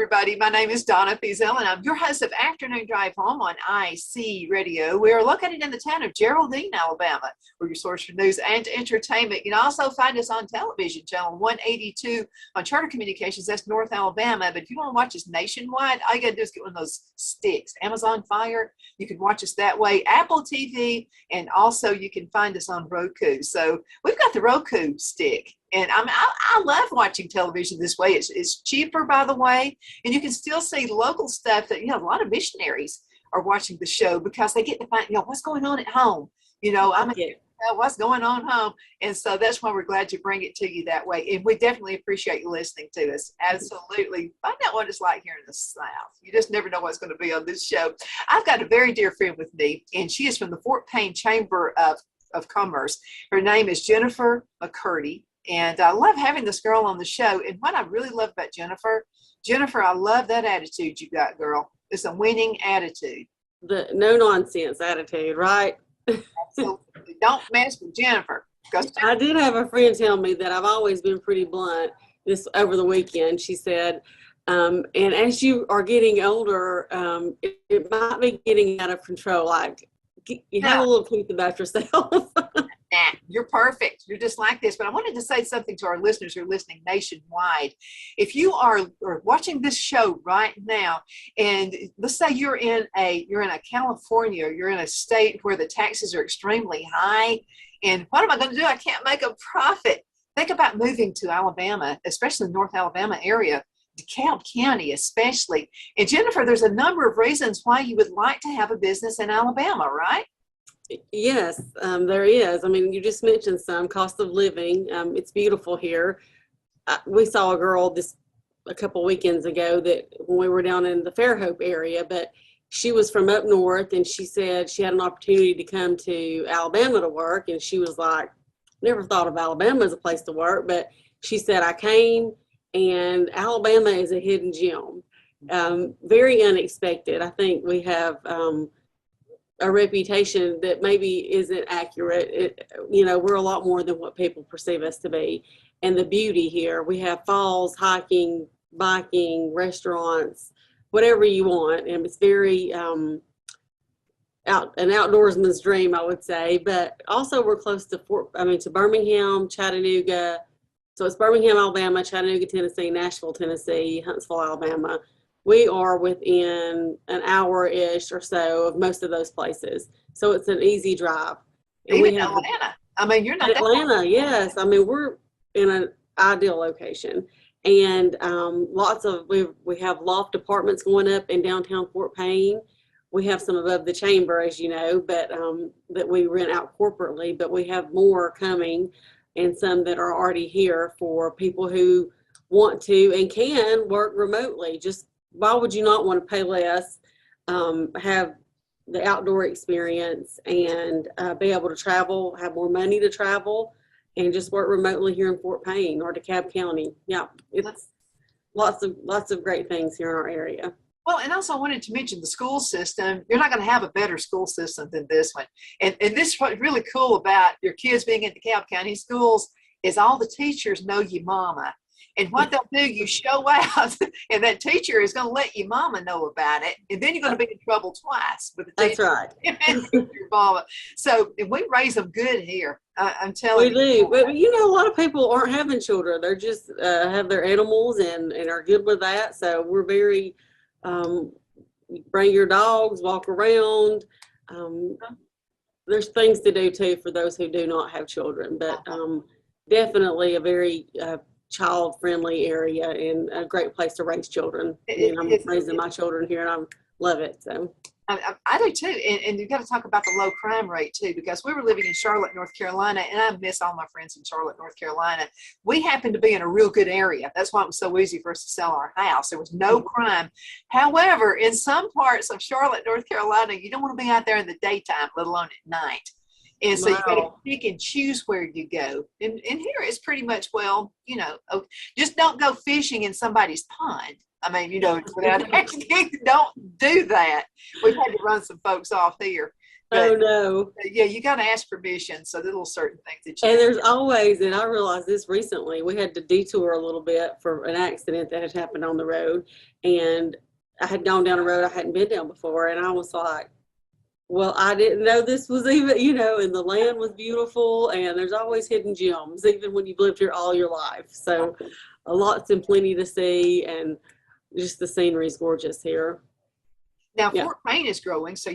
everybody. My name is Donna Fiesel, and I'm your host of Afternoon Drive Home on IC Radio. We are located in the town of Geraldine, Alabama. We're your source for news and entertainment. You can also find us on television, channel 182 on Charter Communications. That's North Alabama. But if you want to watch us nationwide, all you got to do is get one of those sticks. Amazon Fire, you can watch us that way. Apple TV, and also you can find us on Roku. So we've got the Roku stick. And I love watching television this way. It's cheaper, by the way, and you can still see local stuff that, a lot of missionaries are watching the show because they get to find, what's going on at home. What's going on home. And so that's why we're glad to bring it to you that way. And we definitely appreciate you listening to us. Absolutely. Find out what it's like here in the South. You just never know what's going to be on this show. I've got a very dear friend with me, and she is from the Fort Payne Chamber of Commerce. Her name is Jennifer McCurdy. And I love having this girl on the show. And what I really love about Jennifer, I love that attitude you got, girl. It's a winning attitude. The no nonsense attitude, right? Absolutely. Don't mess with Jennifer. I did have a friend tell me that I've always been pretty blunt this over the weekend. She said, and as you are getting older, it might be getting out of control. Like you have a little truth about yourself. You're perfect. You're just like this. But I wanted to say something to our listeners who are listening nationwide. If you are watching this show right now, and let's say you're in a California, you're in a state where the taxes are extremely high, and what am I going to do? I can't make a profit. Think about moving to Alabama, especially the North Alabama area, DeKalb County especially. And Jennifer, there's a number of reasons why you would like to have a business in Alabama, right? Yes, there is. I mean, you just mentioned some cost of living. It's beautiful here. We saw a girl a couple weekends ago that when we were down in the Fairhope area, but she was from up north, and she said she had an opportunity to come to Alabama to work, and she was like, never thought of Alabama as a place to work, but she said, I came, and Alabama is a hidden gem. Very unexpected. I think we have a reputation that maybe isn't accurate. We're a lot more than what people perceive us to be. And the beauty here, we have falls, hiking, biking, restaurants, whatever you want. And it's very an outdoorsman's dream, I would say. But also we're close to Birmingham, Chattanooga. So it's Birmingham, Alabama, Chattanooga, Tennessee, Nashville, Tennessee, Huntsville, Alabama. We are within an hour-ish or so of most of those places. So it's an easy drive. And even Atlanta. I mean, you're not Atlanta, yes. I mean, we're in an ideal location. And we have loft apartments going up in downtown Fort Payne. We have some above the chamber, as you know, but that we rent out corporately. But we have more coming, and some that are already here for people who want to and can work remotely. Just why would you not want to pay less, have the outdoor experience, and be able to travel, have more money to travel, and just work remotely here in Fort Payne or DeKalb County? Yeah, it's lots of great things here in our area. Well, and also I wanted to mention the school system. You're not going to have a better school system than this one. And this is what's really cool about your kids being in DeKalb County schools is all the teachers know you mama. And what they'll do, you show out, and that teacher is going to let your mama know about it. And then you're going to be in trouble twice with the teacher. That's right. Your mama. So we raise them good here. I'm telling you. We do. But, a lot of people aren't having children. They're just have their animals and are good with that. So we're very, bring your dogs, walk around. There's things to do, too, for those who do not have children. But definitely a very child-friendly area and a great place to raise children. I'm raising my children here, and I love it. So I do too, and you've got to talk about the low crime rate too, because we were living in Charlotte, North Carolina, and I miss all my friends in Charlotte, North Carolina. We happened to be in a real good area. That's why it was so easy for us to sell our house. There was no crime. However, in some parts of Charlotte, North Carolina, you don't want to be out there in the daytime, let alone at night. And so you got to pick and choose where you go. And here it's pretty much, just don't go fishing in somebody's pond. I mean, without asking, don't do that. We've had to run some folks off here. But, oh no. yeah, you got to ask permission. So little certain things that you And there's always, and I realized this recently, we had to detour a little bit for an accident that had happened on the road. And I had gone down a road I hadn't been down before. And I was like, well, I didn't know this was even, and the land was beautiful. And there's always hidden gems, even when you've lived here all your life. So a lots and plenty to see. And just the scenery is gorgeous here. Now, Fort Payne is growing, so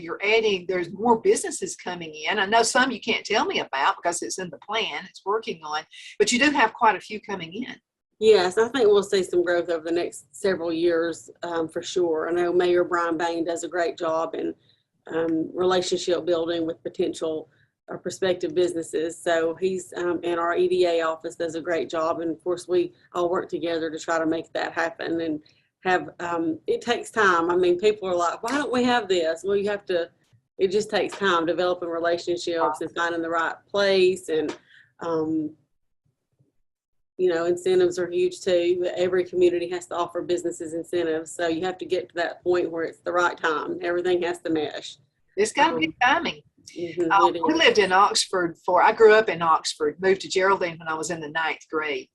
there's more businesses coming in. I know some you can't tell me about because it's in the plan, it's working on, but you do have quite a few coming in. Yes, I think we'll see some growth over the next several years for sure. I know Mayor Brian Payne does a great job in relationship building with potential or prospective businesses. So he's in our EDA office does a great job. And of course, we all work together to try to make that happen. And it takes time. I mean, people are like, why don't we have this? Well, it just takes time developing relationships and finding the right place. And, incentives are huge too. Every community has to offer businesses incentives. So you have to get to that point where it's the right time. Everything has to mesh. It's got to be timing. We lived in Oxford I grew up in Oxford, moved to Geraldine when I was in the 9th grade.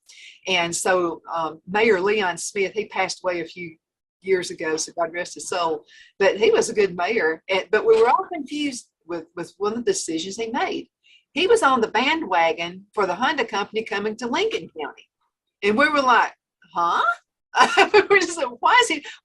And so Mayor Leon Smith, he passed away a few years ago, so God rest his soul. But he was a good mayor. But we were all confused with one of the decisions he made. He was on the bandwagon for the Honda company coming to Lincoln County. And we were like, huh? We were just like,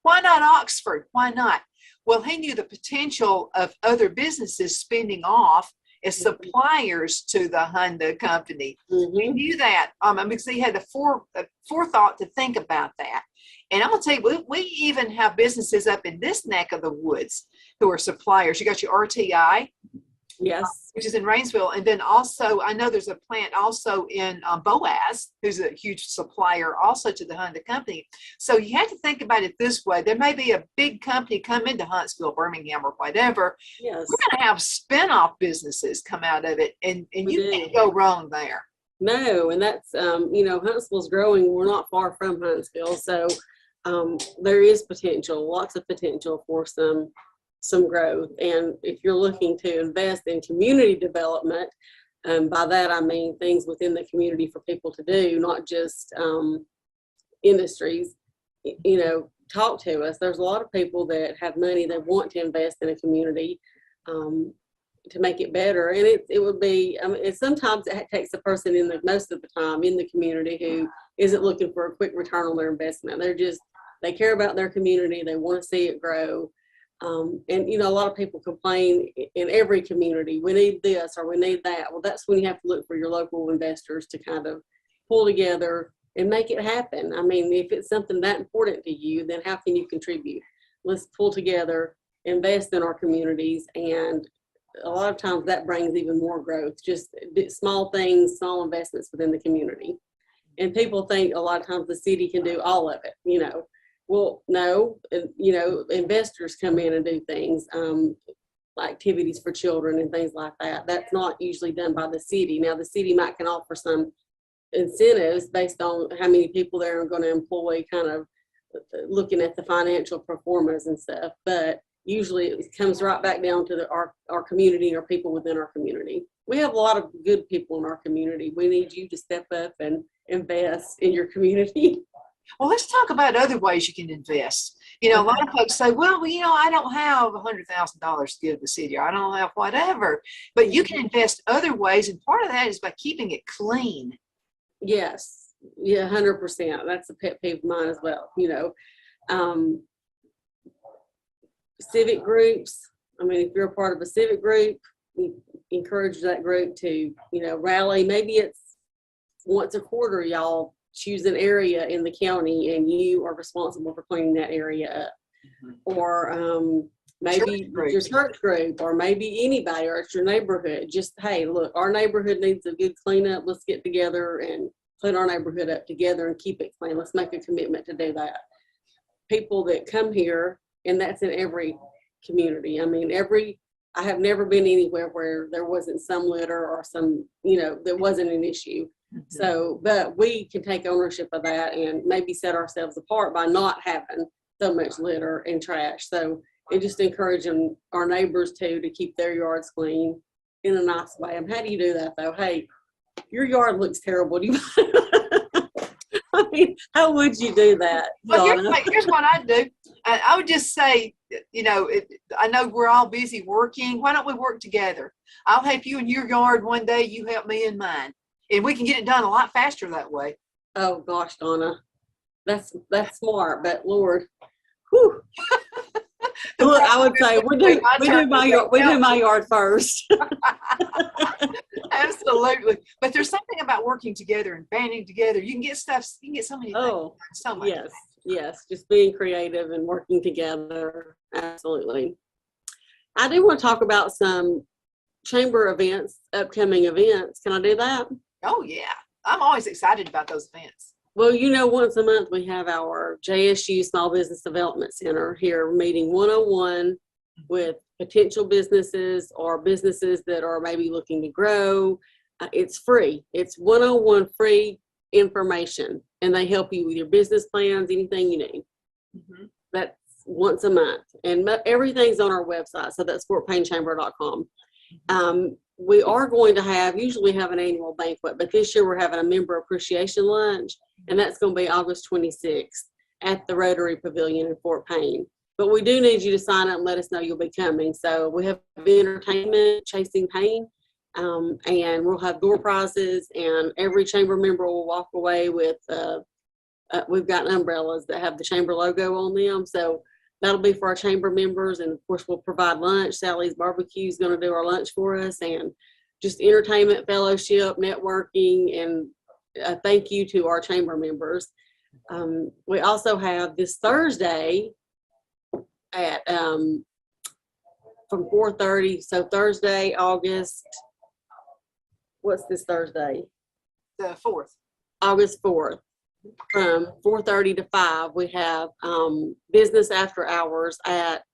why not Oxford? Why not? Well, he knew the potential of other businesses spinning off as suppliers to the Honda company. He knew that. Because he had the forethought to think about that. And I'm going to tell you, we even have businesses up in this neck of the woods who are suppliers. You got your RTI. Yes. Which is in Rainsville. And then also, I know there's a plant also in Boaz, who's a huge supplier also to the Honda company. So you have to think about it this way. There may be a big company come into Huntsville, Birmingham, or whatever. Yes. We're going to have spin-off businesses come out of it. And you can't go wrong there. No, and that's, Huntsville's growing. We're not far from Huntsville. So there is potential, lots of potential for some growth. And if you're looking to invest in community development, by that I mean things within the community for people to do, not just industries, talk to us. There's a lot of people that have money, they want to invest in a community to make it better. And it would be, sometimes it takes a person most of the time in the community who isn't looking for a quick return on their investment. They care about their community, they want to see it grow. A lot of people complain in every community, we need this or we need that. Well, that's when you have to look for your local investors to kind of pull together and make it happen. I mean, if it's something that important to you, then how can you contribute? Let's pull together, invest in our communities, and a lot of times that brings even more growth, just small things, small investments within the community. And people think a lot of times the city can do all of it, Well, no, investors come in and do things, activities for children and things like that. That's not usually done by the city. Now, the city can offer some incentives based on how many people they're going to employ, kind of looking at the financial performance and stuff. But usually it comes right back down to our community or people within our community. We have a lot of good people in our community. We need you to step up and invest in your community. Well, let's talk about other ways you can invest. A lot of folks say, well, I don't have $100,000 to give the city. I don't have whatever. But you can invest other ways. And part of that is by keeping it clean. Yes. Yeah, 100%. That's a pet peeve of mine as well. Civic groups. I mean, if you're a part of a civic group, we encourage that group to, rally. Maybe it's once a quarter, y'all choose an area in the county and you are responsible for cleaning that area up. Or maybe your church group, or maybe anybody, or it's your neighborhood. Just, hey, look, our neighborhood needs a good cleanup. Let's get together and clean our neighborhood up together and keep it clean. Let's make a commitment to do that. People that come here, and that's in every community. I mean, I have never been anywhere where there wasn't some litter or some, that wasn't an issue. So, but we can take ownership of that and maybe set ourselves apart by not having so much litter and trash. So it just encouraging our neighbors too to keep their yards clean in a nice way. And how do you do that though? Hey, your yard looks terrible. Do you I mean, how would you do that, Well, Donna? here's what I do. I would just say, I know we're all busy working. Why don't we work together? I'll help you in your yard one day. You help me in mine. And we can get it done a lot faster that way. Oh gosh, Donna, that's smart, but Lord, whew. Look, I would say we do my yard first. Absolutely. But there's something about working together and banding together. You can get so many things done so much. Yes, just being creative and working together. Absolutely. I do want to talk about some chamber events, upcoming events. Can I do that? Oh yeah. I'm always excited about those events. Well, once a month we have our JSU Small Business Development Center here, meeting 101 with potential businesses or businesses that are maybe looking to grow. It's free. It's 101 free information, and they help you with your business plans, anything you need. Mm-hmm. That's once a month, and everything's on our website. So that's FortPayneChamber.com. We are going to usually have an annual banquet, but this year we're having a member appreciation lunch, and that's going to be August 26th at the Rotary Pavilion in Fort Payne. But we do need you to sign up and let us know you'll be coming. So we have entertainment, Chasing Payne, and we'll have door prizes, and every chamber member will walk away with, we've got umbrellas that have the chamber logo on them. So that'll be for our chamber members. And of course, we'll provide lunch. Sally's Barbecue is going to do our lunch for us, and just entertainment, fellowship, networking, and a thank you to our chamber members. We also have this Thursday at from 4:30. So Thursday, what's this Thursday? The 4th. August 4th. From 4:30 to 5, we have business after hours at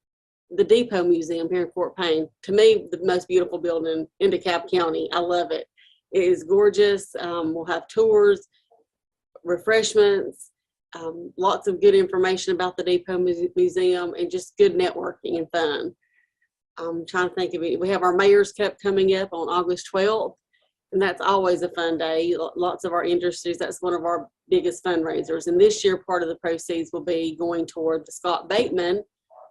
the Depot Museum here in Fort Payne. To me, the most beautiful building in DeKalb County. I love it. It is gorgeous. We'll have tours, refreshments, lots of good information about the Depot Museum, and just good networking and fun. I'm trying to think of it. We have our Mayor's Cup coming up on August 12th. And that's always a fun day. Lots of our industries, that's one of our biggest fundraisers. And this year, part of the proceeds will be going toward the Scott Bateman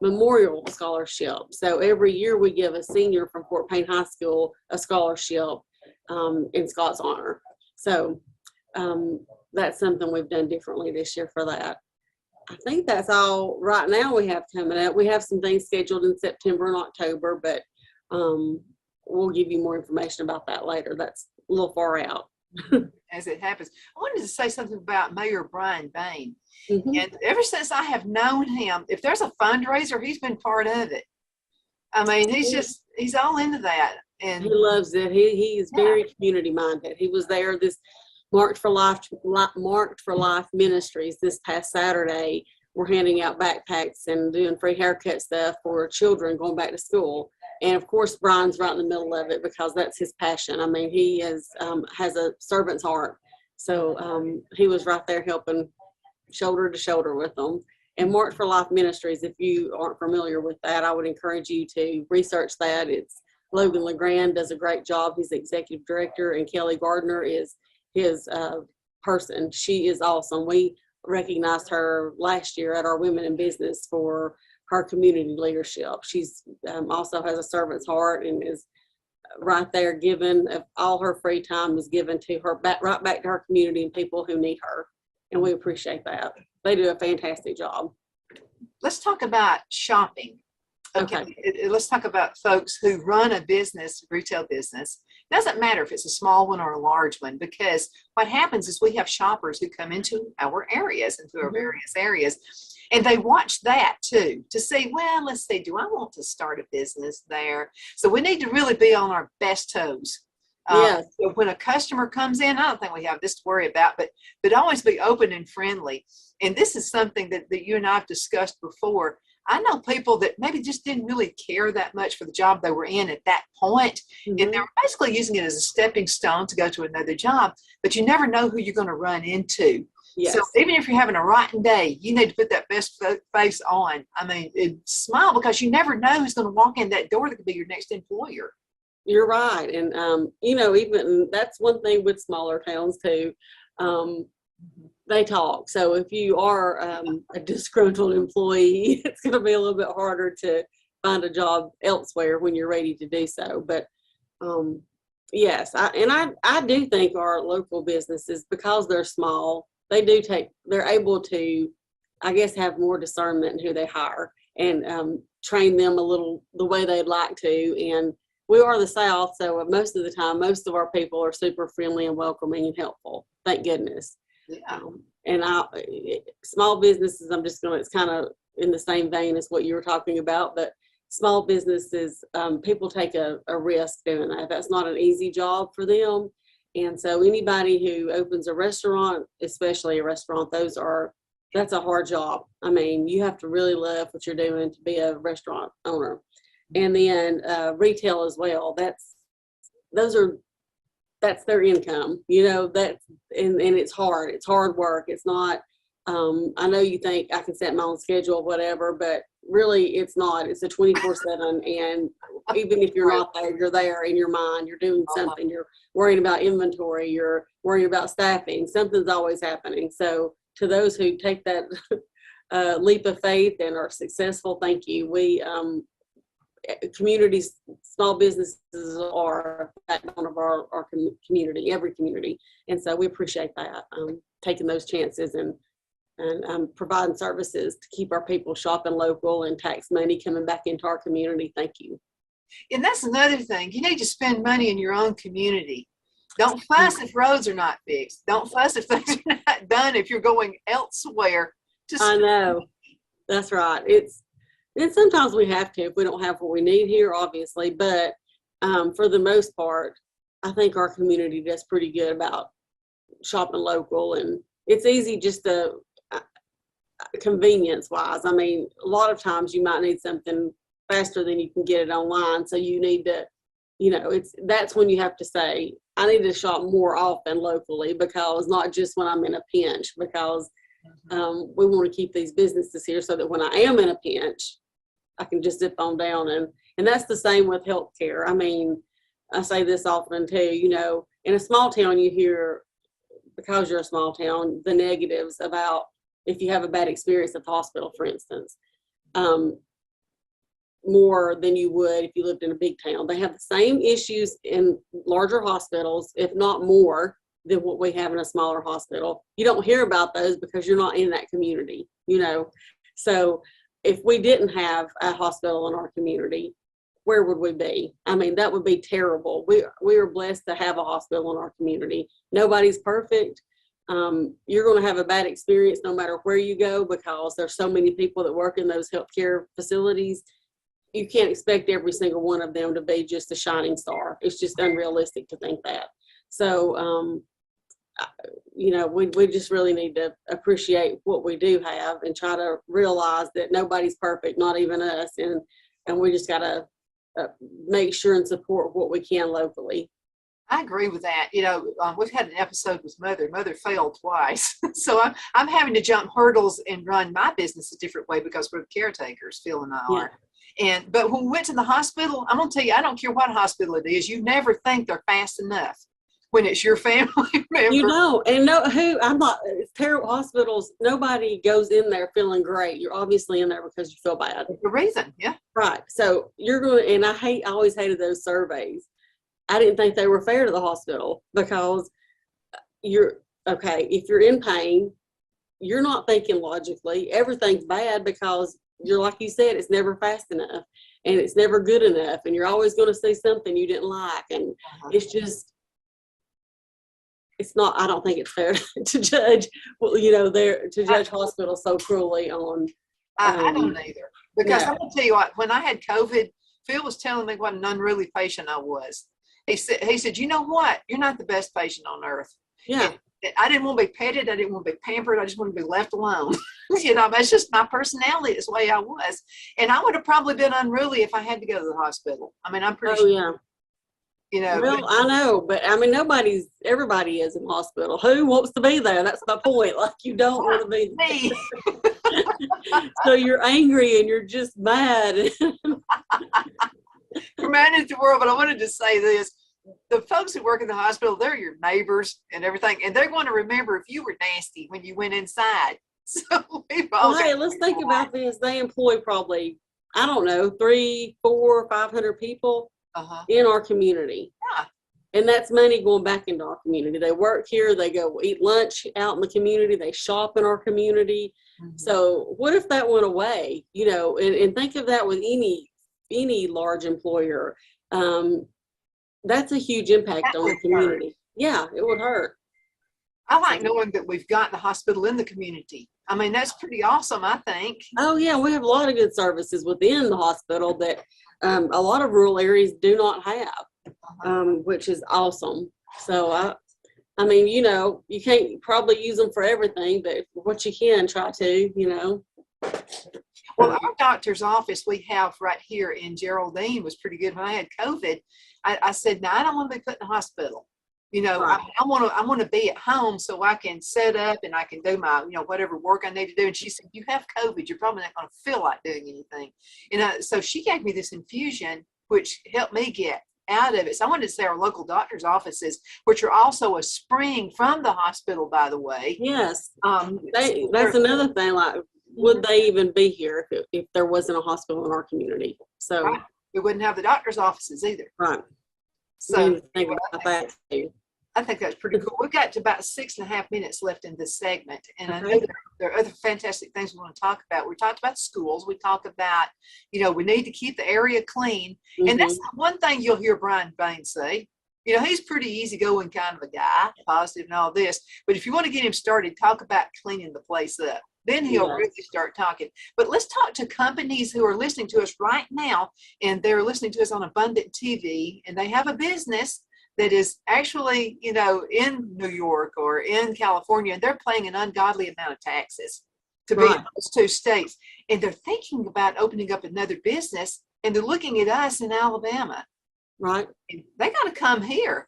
Memorial Scholarship. So every year we give a senior from Fort Payne High School a scholarship in Scott's honor. So that's something we've done differently this year for that. I think that's all right now we have coming up. We have some things scheduled in September and October, but we'll give you more information about that later. That's a little far out. As it happens. I wanted to say something about Mayor Brian Payne. Mm-hmm. And ever since I have known him, if there's a fundraiser, he's been part of it. I mean, he's all into that. And he loves it. He is very community minded. He was there this Marked for Life Ministries this past Saturday. We're handing out backpacks and doing free haircut stuff for children going back to school. And of course, Brian's right in the middle of it because that's his passion. I mean, he has a servant's heart. So he was right there helping shoulder to shoulder with them. And Marked for Life Ministries, if you aren't familiar with that, I would encourage you to research that. It's Logan LeGrand does a great job. He's the executive director, and Kelly Gardner is his person. She is awesome. We recognized her last year at our Women in Business for her community leadership. She's also has a servant's heart and is right there giving all her free time is given to her right back to her community and people who need her. And we appreciate that. They do a fantastic job. Let's talk about shopping. Okay. Let's talk about folks who run a business, retail business. It doesn't matter if it's a small one or a large one, because what happens is we have shoppers who come into our areas, into our various areas, and they watch that too, to see, well, let's see, do I want to start a business there? So we need to really be on our best toes. Yes. So when a customer comes in, I don't think we have this to worry about, but always be open and friendly. And this is something that you and I have discussed before. I know people that maybe just didn't really care that much for the job they were in at that point, and they were basically using it as a stepping stone to go to another job, but you never know who you're going to run into. So Yes. even if you're having a rotten day, you need to put that best face on. I mean, smile, because you never know who's going to walk in that door that could be your next employer. You're right. And, even that's one thing with smaller towns too. They talk. So if you are a disgruntled employee, it's going to be a little bit harder to find a job elsewhere when you're ready to do so. But yes, I do think our local businesses, because they're small, they're able to, I guess, have more discernment in who they hire and train them a little the way they'd like to. And we are the South, so most of the time, most of our people are super friendly and welcoming and helpful. Thank goodness. Yeah. Small businesses, it's kind of in the same vein as what you were talking about, but small businesses, people take a risk doing that. That's not an easy job for them. And so anybody who opens a restaurant, especially a restaurant, that's a hard job. I mean, you have to really love what you're doing to be a restaurant owner. And then retail as well. That's their income, and it's hard. It's hard work. It's not, I know you think I can set my own schedule, whatever, but really it's not. It's a 24/7. And even if you're not there, you're there in your mind, you're doing something, you're worrying about inventory, you're worrying about staffing, something's always happening. So to those who take that leap of faith and are successful, thank you. Communities, small businesses are the backbone of our community, every community. And so we appreciate that, taking those chances and providing services to keep our people shopping local and tax money coming back into our community. Thank you. And that's another thing. You need to spend money in your own community. Don't fuss if roads are not fixed. Don't fuss if things are not done if you're going elsewhere. I know. That's right. And sometimes we have to if we don't have what we need here, obviously. But for the most part, I think our community does pretty good about shopping local. And it's easy just to convenience-wise. I mean, a lot of times you might need something faster than you can get it online. So you need to, that's when you have to say, I need to shop more often locally, because not just when I'm in a pinch, because we want to keep these businesses here so that when I am in a pinch, I can just zip on down. And that's the same with healthcare. I mean, I say this often too, in a small town, you hear, because you're a small town, the negatives about if you have a bad experience at the hospital, for instance, more than you would if you lived in a big town. They have the same issues in larger hospitals, if not more than what we have in a smaller hospital. You don't hear about those because you're not in that community, So if we didn't have a hospital in our community, where would we be? I mean, that would be terrible. We are blessed to have a hospital in our community. Nobody's perfect. You're going to have a bad experience no matter where you go, because there's so many people that work in those healthcare facilities. You can't expect every single one of them to be just a shining star. It's just unrealistic to think that. So, we just really need to appreciate what we do have and try to realize that nobody's perfect, not even us. And we just got to make sure and support what we can locally. I agree with that. We've had an episode with Mother. Mother failed twice. So I'm having to jump hurdles and run my business a different way because we're caretakers, Phil and I are. But when we went to the hospital, I'm going to tell you, I don't care what hospital it is. You never think they're fast enough when it's your family member. And I'm not, it's terrible hospitals. Nobody goes in there feeling great. You're obviously in there because you feel bad. The reason, yeah. Right. So you're going to, and I always hated those surveys. I didn't think they were fair to the hospital, because if you're in pain, you're not thinking logically. Everything's bad because you're, like you said, it's never fast enough and it's never good enough. And you're always going to see something you didn't like. And it's just, it's not, I don't think it's fair to judge, to judge hospitals so cruelly on. I don't either. Because I'm going to tell you what, when I had COVID, Phil was telling me what an unruly patient I was. He said, you know what? You're not the best patient on earth. Yeah. And I didn't want to be petted. I didn't want to be pampered. I just want to be left alone. That's just my personality. It's the way I was. And I would have probably been unruly if I had to go to the hospital. I mean, I'm pretty sure. you know. Well, I know, but I mean, everybody is in the hospital. Who wants to be there? That's my point. Like, you don't want to be Me. there. So you're angry and you're just mad. You're mad at the world, but I wanted to say this. The folks who work in the hospital, they're your neighbors and everything, and they're going to remember if you were nasty when you went inside. So we've all Well, hey, let's think about this. They employ probably, I don't know, 300, 400, 500 people in our community. Yeah. And that's money going back into our community. They work here, they go eat lunch out in the community, they shop in our community. So what if that went away? You know, and think of that with any large employer. That's a huge impact on the community. Hurt. Yeah, it would hurt. I like knowing that we've got the hospital in the community. I mean, that's pretty awesome, I think. Oh, yeah, we have a lot of good services within the hospital that a lot of rural areas do not have, which is awesome. So, I mean, you know, you can't probably use them for everything, but what you can, try to, you know. Well, our doctor's office we have right here in Geraldine was pretty good. When I had COVID, I said, no, I don't want to be put in the hospital. You know, right. I want to be at home so I can set up and I can do my, you know, whatever work I need to do. And she said, you have COVID, you're probably not going to feel like doing anything. And so she gave me this infusion, which helped me get out of it. So I wanted to say our local doctor's offices, which are also a spring from the hospital, by the way. Yes. That's another thing. Like, would they even be here if there wasn't a hospital in our community? So right. We wouldn't have the doctor's offices either. Right. So think about that too. I think that's pretty cool. We've got about 6.5 minutes left in this segment. And I know there are other fantastic things we want to talk about. We talked about schools. We talk about, you know, we need to keep the area clean. And that's one thing you'll hear Brian Payne say. You know, he's pretty easygoing kind of a guy, positive and all this. But if you want to get him started, talk about cleaning the place up. Then he'll really start talking. But let's talk to companies who are listening to us right now, and they're listening to us on Abundant TV, and they have a business that is actually, you know, in New York or in California, and they're paying an ungodly amount of taxes to be in those two states. And they're thinking about opening up another business, and they're looking at us in Alabama. Right. And they got to come here.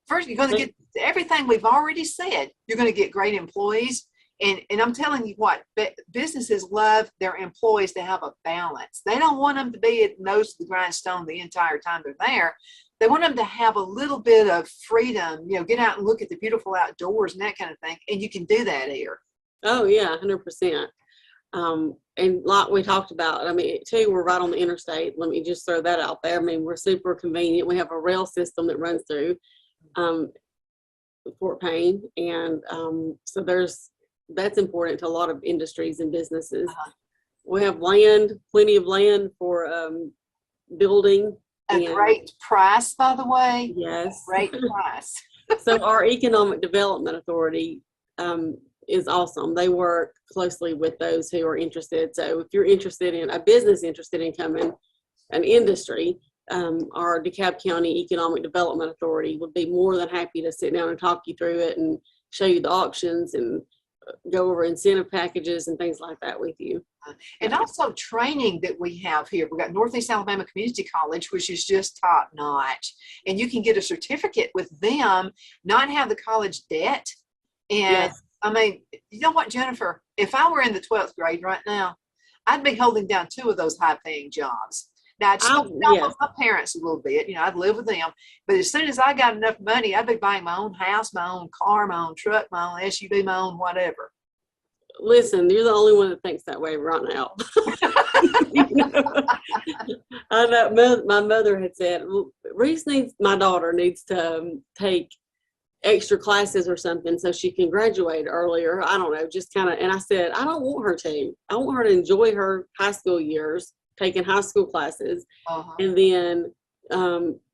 First, you're going to get everything we've already said. You're going to get great employees. And I'm telling you what, businesses love their employees to have a balance. They don't want them to be at nose to the grindstone the entire time they're there. They want them to have a little bit of freedom, you know, get out and look at the beautiful outdoors and that kind of thing. And you can do that here. Oh, yeah, 100%. And like we talked about, I mean, too, we're right on the interstate. Let me just throw that out there. I mean, we're super convenient. We have a rail system that runs through Fort Payne. And so that's important to a lot of industries and businesses. We have land, plenty of land for building. A great price, by the way. Yes. Great price. So our Economic Development Authority is awesome. They work closely with those who are interested. So if you're interested in a business interested in coming, an industry, our DeKalb County Economic Development Authority would be more than happy to sit down and talk you through it and show you the options and go over incentive packages and things like that with you. And also training that we have here. We've got Northeast Alabama Community College, which is just top notch. And you can get a certificate with them, not have the college debt. And I mean, you know what, Jennifer, if I were in the 12th grade right now, I'd be holding down 2 of those high paying jobs. Now, I'd still help my parents a little bit, you know, I'd live with them. But as soon as I got enough money, I'd be buying my own house, my own car, my own truck, my own SUV, my own whatever. Listen, you're the only one that thinks that way right now. You know? I know my mother had said, well, my daughter needs to take extra classes or something so she can graduate earlier. I don't know, just kind of, and I said, I don't want her to. I want her to enjoy her high school years, taking high school classes, and then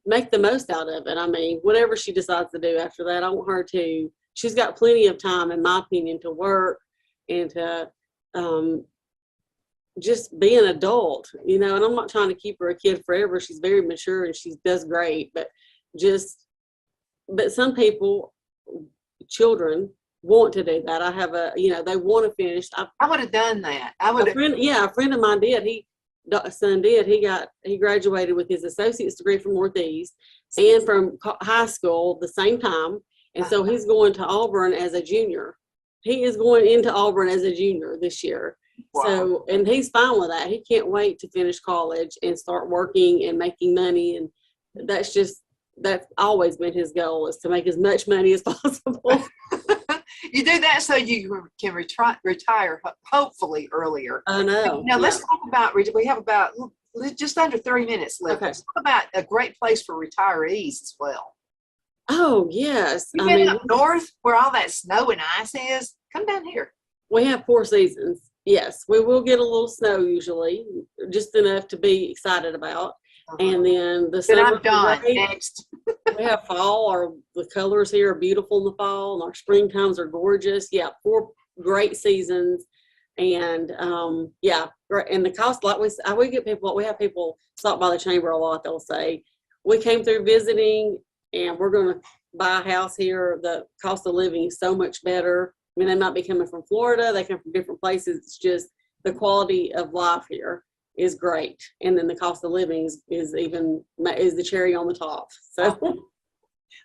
make the most out of it. I mean, whatever she decides to do after that, I want her to, she's got plenty of time, in my opinion, to work and to just be an adult, you know, and I'm not trying to keep her a kid forever. She's very mature and she does great, but some people, children, want to do that. I have they want to finish. I would have done that. I would have. A friend of mine did. son did. He graduated with his associate's degree from Northeast and from high school the same time. And so he's going to Auburn as a junior. He is going into Auburn as a junior this year. Wow. So, and he's fine with that. He can't wait to finish college and start working and making money. And that's always been his goal, is to make as much money as possible. You do that so you can retire hopefully earlier. I know. Now let's talk about, we have about just under 30 minutes left. Okay. Let's talk about a great place for retirees as well. Oh, yes. You've been up north where all that snow and ice is. Come down here. We have 4 seasons. Yes, we will get a little snow usually, just enough to be excited about. And then the summer, I'm done. Next. We have fall. The colors here are beautiful in the fall, and our spring times are gorgeous. Yeah, 4 great seasons, and yeah, and the cost. Like we have people stop by the chamber a lot. They'll say, "We came through visiting, and we're going to buy a house here. The cost of living is so much better." I mean, they might be coming from Florida. They come from different places. It's just the quality of life here is great, and then the cost of living is the cherry on the top. So,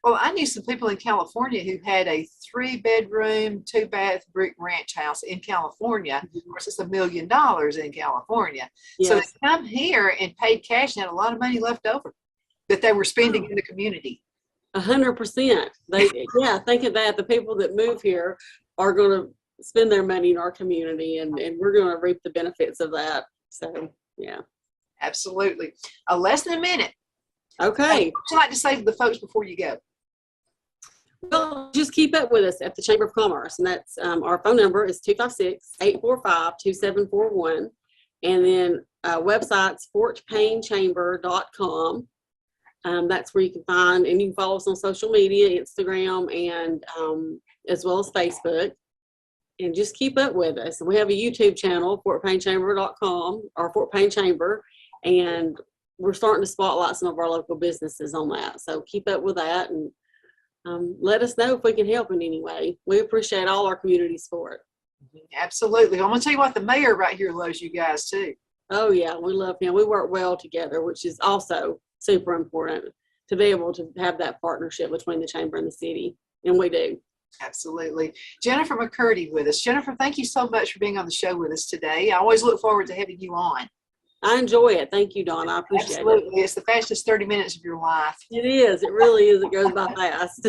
well, I knew some people in California who had a 3-bedroom, 2-bath brick ranch house in California. Of course, it's $1 million in California. yes. So they come here and paid cash and had a lot of money left over that they were spending in the community. 100%. Think of that. The people that move here are going to spend their money in our community, and we're going to reap the benefits of that. So, yeah. Absolutely. Less than a minute. Okay. What would you like to say to the folks before you go? Well, just keep up with us at the Chamber of Commerce, and that's our phone number is 256-845-2741, and then website's fortpaynechamber.com. That's where you can find, and you can follow us on social media, Instagram, and as well as Facebook. And just keep up with us. And we have a YouTube channel, fortpaynechamber.com, or Fort Payne Chamber, and we're starting to spotlight some of our local businesses on that. So keep up with that, and let us know if we can help in any way. We appreciate all our community support. Absolutely. I'm going to tell you what, the mayor right here loves you guys too. Oh, yeah, we love him. We work well together, which is also super important, to be able to have that partnership between the chamber and the city, and we do. Absolutely. Jennifer McCurdy with us. Jennifer, thank you so much for being on the show with us today. I always look forward to having you on. I enjoy it. Thank you, Dawn. I appreciate it. Absolutely. It's the fastest 30 minutes of your life. It is. It really is. It goes by fast.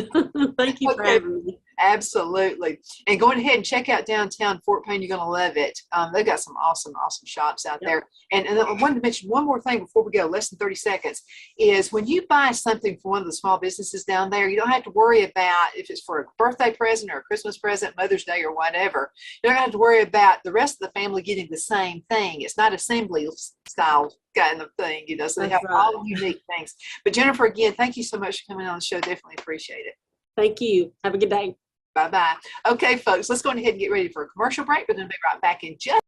Thank you for having me. Absolutely. And going ahead and check out downtown Fort Payne. You're going to love it. They've got some awesome shops out there. And I wanted to mention one more thing before we go, less than 30 seconds, is when you buy something for one of the small businesses down there, you don't have to worry about if it's for a birthday present or a Christmas present, Mother's Day or whatever. You don't have to worry about the rest of the family getting the same thing. It's not assembly style kind of thing, so they have all unique things. But Jennifer, again, thank you so much for coming on the show. Definitely appreciate it. Thank you. Have a good day. Bye-bye. Okay, folks, let's go ahead and get ready for a commercial break. We're going to be right back in just